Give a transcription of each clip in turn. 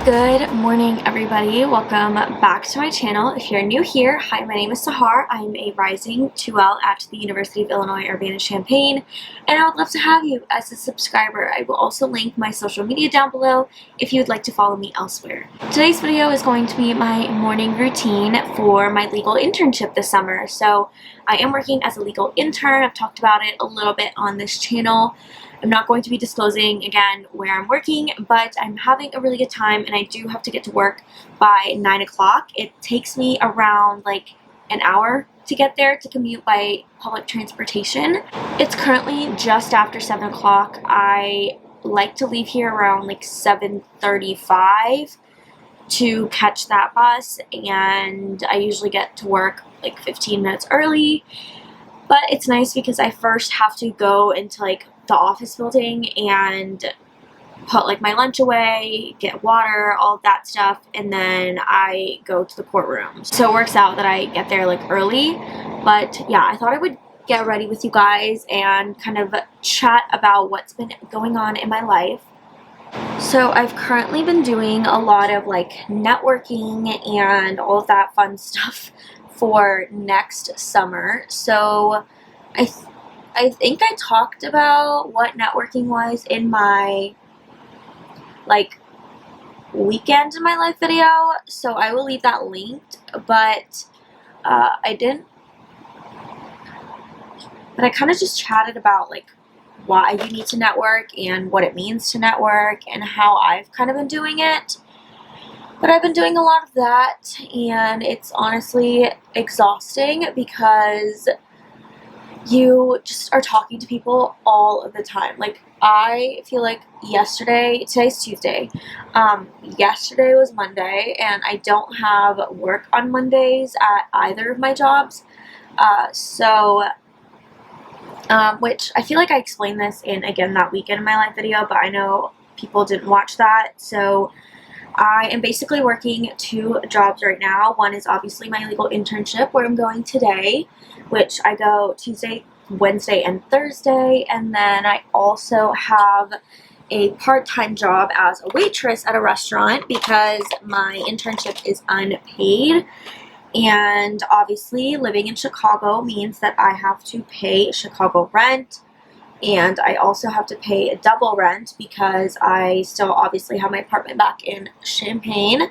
Good morning, everybody. Welcome back to my channel. If you're new here, hi, my name is Sahar. I'm a rising 2L at the University of Illinois Urbana Champaign, and I would love to have you as a subscriber. I will also link my social media down below if you would like to follow me elsewhere. Today's video is going to be my morning routine for my legal internship this summer. So I am working as a legal intern. I've talked about it a little bit on this channel. I'm not going to be disclosing again where I'm working, but I'm having a really good time and I do have to get to work by 9 o'clock. It takes me around like an hour to get there to commute by public transportation. It's currently just after 7 o'clock. I like to leave here around like 7:35 to catch that bus, and I usually get to work like 15 minutes early. But it's nice because I first have to go into like the office building and put like my lunch away, get water, all of that stuff, and then I go to the courtroom. So it works out that I get there like early. But yeah, I thought I would get ready with you guys and kind of chat about what's been going on in my life. So I've currently been doing a lot of like networking and all of that fun stuff for next summer. So I think I talked about what networking was in my like weekend in my life video, so I will leave that linked, but I kind of just chatted about like why you need to network and what it means to network and how I've kind of been doing it. But I've been doing a lot of that, and it's honestly exhausting because you just are talking to people all of the time. Like, I feel like today's Tuesday, yesterday was Monday, and I don't have work on Mondays at either of my jobs, which I feel like I explained this in, again, that weekend in my life video, but I know people didn't watch that. So I am basically working two jobs right now. One is obviously my legal internship, where I'm going today, which I go Tuesday, Wednesday, and Thursday. And then I also have a part-time job as a waitress at a restaurant because my internship is unpaid. And obviously living in Chicago means that I have to pay Chicago rent. And I also have to pay a double rent because I still obviously have my apartment back in Champaign.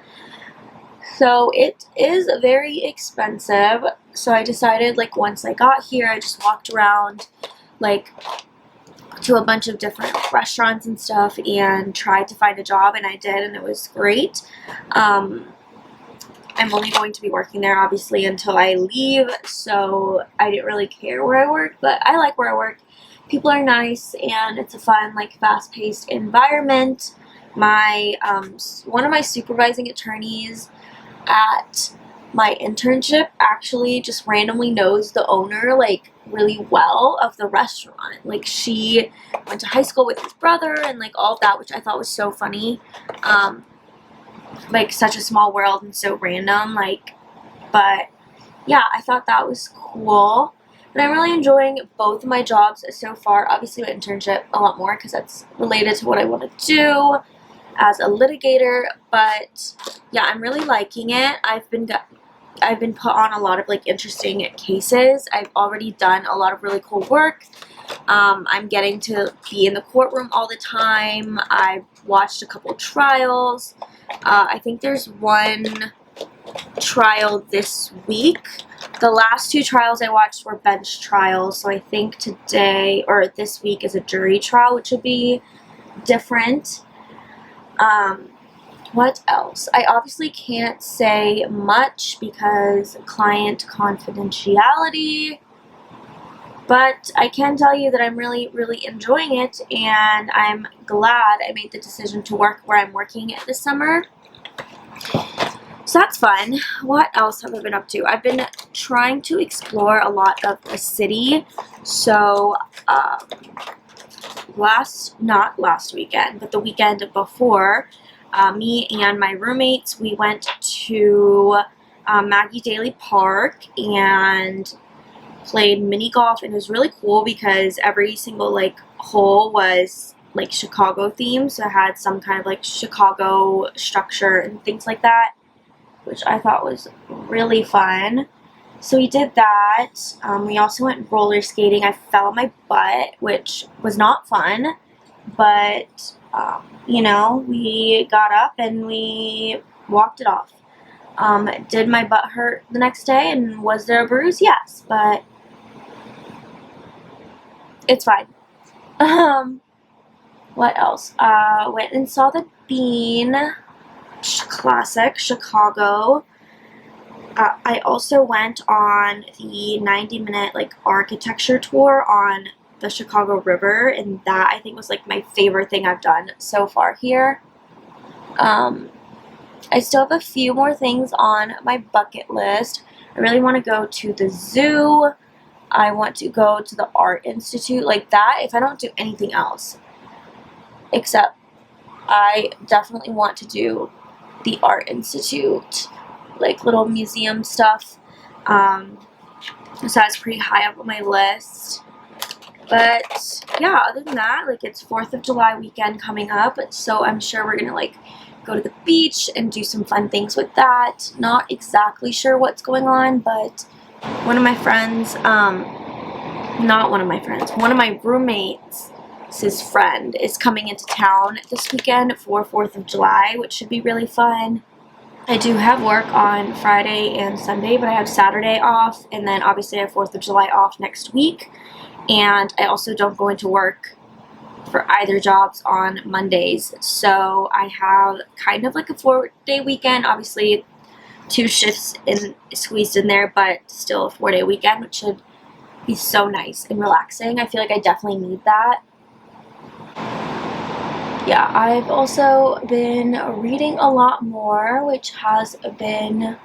So it is very expensive. So I decided, like, once I got here, I just walked around like to a bunch of different restaurants and stuff and tried to find a job, and I did, and it was great. I'm only going to be working there obviously until I leave, so I didn't really care where I work, but I like where I work. People are nice, and it's a fun, like, fast-paced environment. My one of my supervising attorneys at my internship actually just randomly knows the owner like really well of the restaurant. Like, she went to high school with his brother and like all of that, which I thought was so funny. Like, such a small world and so random, like, but yeah, I thought that was cool. But I'm really enjoying both of my jobs so far. Obviously my internship a lot more because that's related to what I want to do as a litigator. But yeah, I'm really liking it. I've been put on a lot of like interesting cases. I've already done a lot of really cool work. I'm getting to be in the courtroom all the time. I've watched a couple trials. I think there's one trial this week. The last two trials I watched were bench trials, so I think today or this week is a jury trial, which would be different. What else? I obviously can't say much because client confidentiality, but I can tell you that I'm really, really enjoying it, and I'm glad I made the decision to work where I'm working this summer. So that's fun. What else have I been up to? I've been trying to explore a lot of the city. So not last weekend, but the weekend before, me and my roommates, we went to Maggie Daly Park and played mini golf, and it was really cool because every single like hole was like Chicago theme, so it had some kind of like Chicago structure and things like that, which I thought was really fun. So we did that. We also went roller skating. I fell on my butt, which was not fun, but you know, we got up and we walked it off. Did my butt hurt the next day, and was there a bruise? Yes, but it's fine. What else? Went and saw the Bean, classic Chicago. I also went on the 90-minute like architecture tour on the Chicago River, and that I think was like my favorite thing I've done so far here. I still have a few more things on my bucket list. I really want to go to the zoo. I want to go to the Art Institute, like that, if I don't do anything else. Except I definitely want to do the Art Institute, like little museum stuff. So that's pretty high up on my list. But yeah, other than that, like it's 4th of July weekend coming up, so I'm sure we're gonna like go to the beach and do some fun things with that. Not exactly sure what's going on, but one of my friends, not one of my friends, one of my roommates, his friend is coming into town this weekend for 4th of July, which should be really fun. I do have work on Friday and Sunday, but I have Saturday off, and then obviously I have 4th of July off next week, and I also don't go into work for either jobs on Mondays, so I have kind of like a 4-day weekend, obviously 2 shifts squeezed in there, but still a 4-day weekend, which should be so nice and relaxing. I feel like I definitely need that. Yeah, I've also been reading a lot more, which has been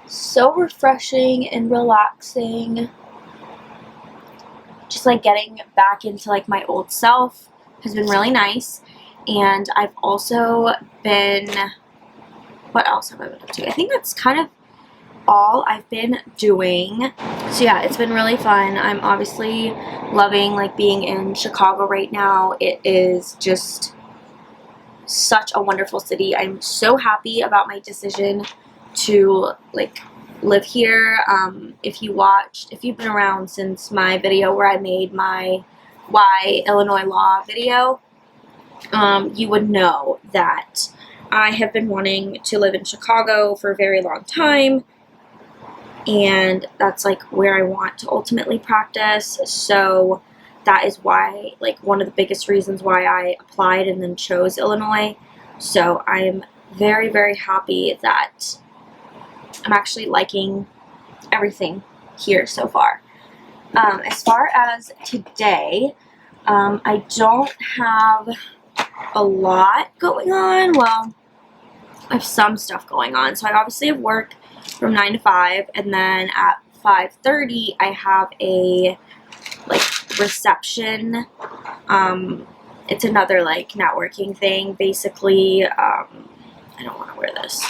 so refreshing and relaxing. Just like getting back into like my old self has been really nice. And I've also been, what else have I been up to? I think that's kind of all I've been doing. So yeah, it's been really fun. I'm obviously loving like being in Chicago right now. It is just such a wonderful city. I'm so happy about my decision to like live here. If you've been around since my video where I made my Why Illinois Law video, you would know that I have been wanting to live in Chicago for a very long time, and that's like where I want to ultimately practice. So that is why, like, one of the biggest reasons why I applied and then chose Illinois. So I'm very, very happy that I'm actually liking everything here so far. As far as today, I don't have a lot going on. Well, I have some stuff going on. So I obviously have work from 9 to 5, and then at 5:30 I have a like reception. It's another like networking thing. Basically, I don't want to wear this.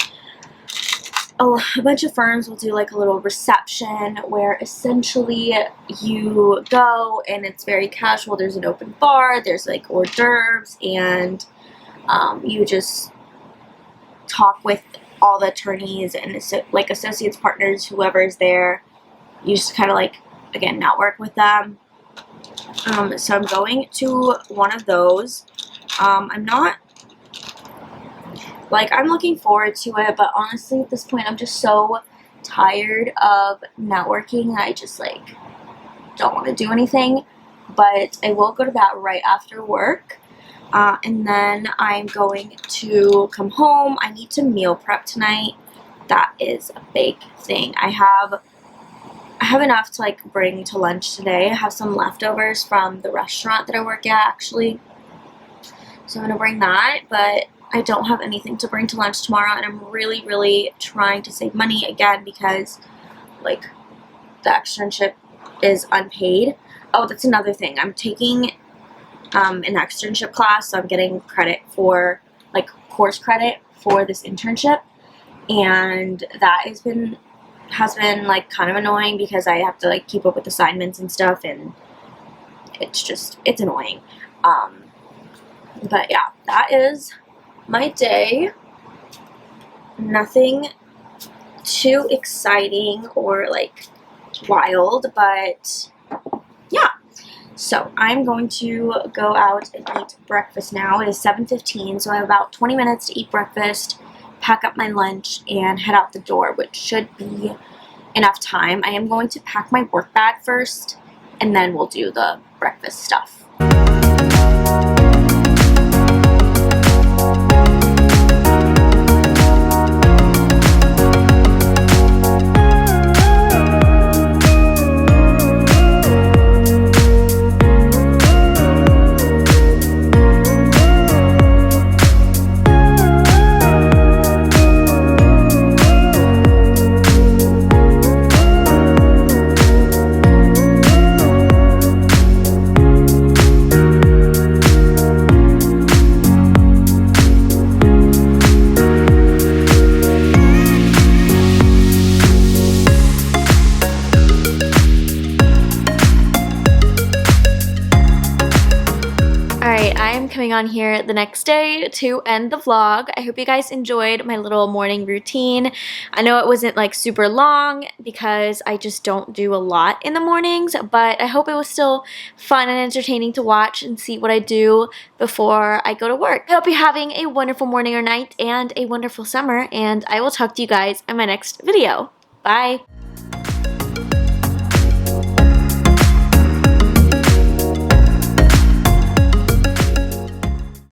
A bunch of firms will do like a little reception where essentially you go and it's very casual. There's an open bar, there's like hors d'oeuvres, and you just talk with all the attorneys and like associates, partners, whoever is there. You just kind of like, again, network with them. So I'm going to one of those. I'm not, like, I'm looking forward to it, but honestly at this point I'm just so tired of networking that I just like don't want to do anything. But I will go to that right after work. And then I'm going to come home. I need to meal prep tonight. That is a big thing. I have enough to like bring to lunch today. I have some leftovers from the restaurant that I work at, actually. So I'm going to bring that, but I don't have anything to bring to lunch tomorrow, and I'm really, really trying to save money again because like the externship is unpaid. Oh, that's another thing. I'm taking an externship class, so I'm getting credit for like course credit for this internship, and that has been like kind of annoying because I have to like keep up with assignments and stuff, and it's annoying. But yeah, that is my day. Nothing too exciting or like wild, but yeah. So I'm going to go out and eat breakfast now. It is 7:15, so I have about 20 minutes to eat breakfast, pack up my lunch, and head out the door, which should be enough time. I am going to pack my work bag first, and then we'll do the breakfast stuff. Alright, I am coming on here the next day to end the vlog. I hope you guys enjoyed my little morning routine. I know it wasn't like super long because I just don't do a lot in the mornings, but I hope it was still fun and entertaining to watch and see what I do before I go to work. I hope you're having a wonderful morning or night and a wonderful summer, and I will talk to you guys in my next video. Bye!